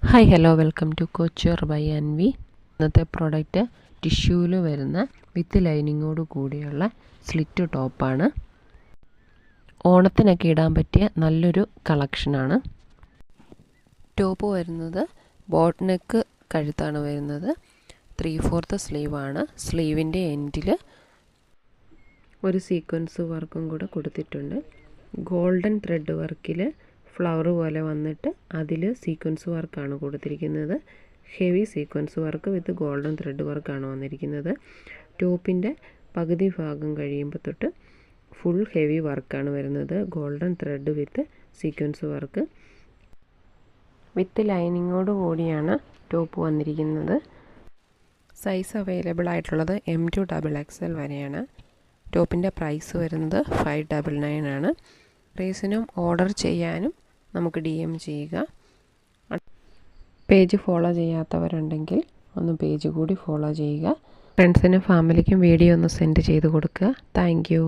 Hi hello welcome to couture by Anvi. ഇന്നത്തെ product ടിഷ്യൂവിൽ വരുന്ന വിത്ത് ലൈനിങ്ങോട് കൂടിയുള്ള സ്ലിറ്റ് ടോപ്പാണ്. ഓണത്തിനൊക്കെ ഇടാൻ പറ്റിയ നല്ലൊരു കളക്ഷനാണ്. ടോപ്പ് വരുന്നത് ബോട്ട് നെക്ക് കഴുത്താണ് വരുന്നത്. 3/4 സ്ലീവാണ്. സ്ലീവിൻ്റെ എൻഡിൽ ഒരു സീക്വൻസ് വർക്കും കൂടെ കൊടുത്തിട്ടുണ്ട്. ഗോൾഡൻ ത്രെഡ് വർക്കിൽ ഫ്ലവർ പോലെ വന്നിട്ട് അതിൽ സീക്വൻസ് വർക്കാണ് കൊടുത്തിരിക്കുന്നത്. ഹെവി സീക്വൻസ് വർക്ക് വിത്ത് ഗോൾഡൻ ത്രെഡ് വർക്കാണ് വന്നിരിക്കുന്നത്. ടോപ്പിൻ്റെ പകുതി ഭാഗം കഴിയുമ്പോൾ തൊട്ട് ഫുൾ ഹെവി വർക്കാണ് വരുന്നത്. Golden thread with sequence work with ലൈനിങ്ങോട് കൂടിയാണ് ടോപ്പ് വന്നിരിക്കുന്നത്. സൈസ് അവൈലബിൾ ആയിട്ടുള്ളത് M to XXL വരെയാണ്. ടോപ്പിൻ്റെ പ്രൈസ് വരുന്നത് 599 ആണ്. പ്രൈസിനും ഓർഡർ ചെയ്യാനും നമുക്ക് DM ചെയ്യുക. പേജ് ഫോളോ ചെയ്യാത്തവരുണ്ടെങ്കിൽ ഒന്ന് പേജ് കൂടി ഫോളോ ചെയ്യുക. ഫ്രണ്ട്സിനും ഫാമിലിക്കും വീഡിയോ ഒന്ന് സെൻഡ് ചെയ്ത് കൊടുക്കുക. Thank you.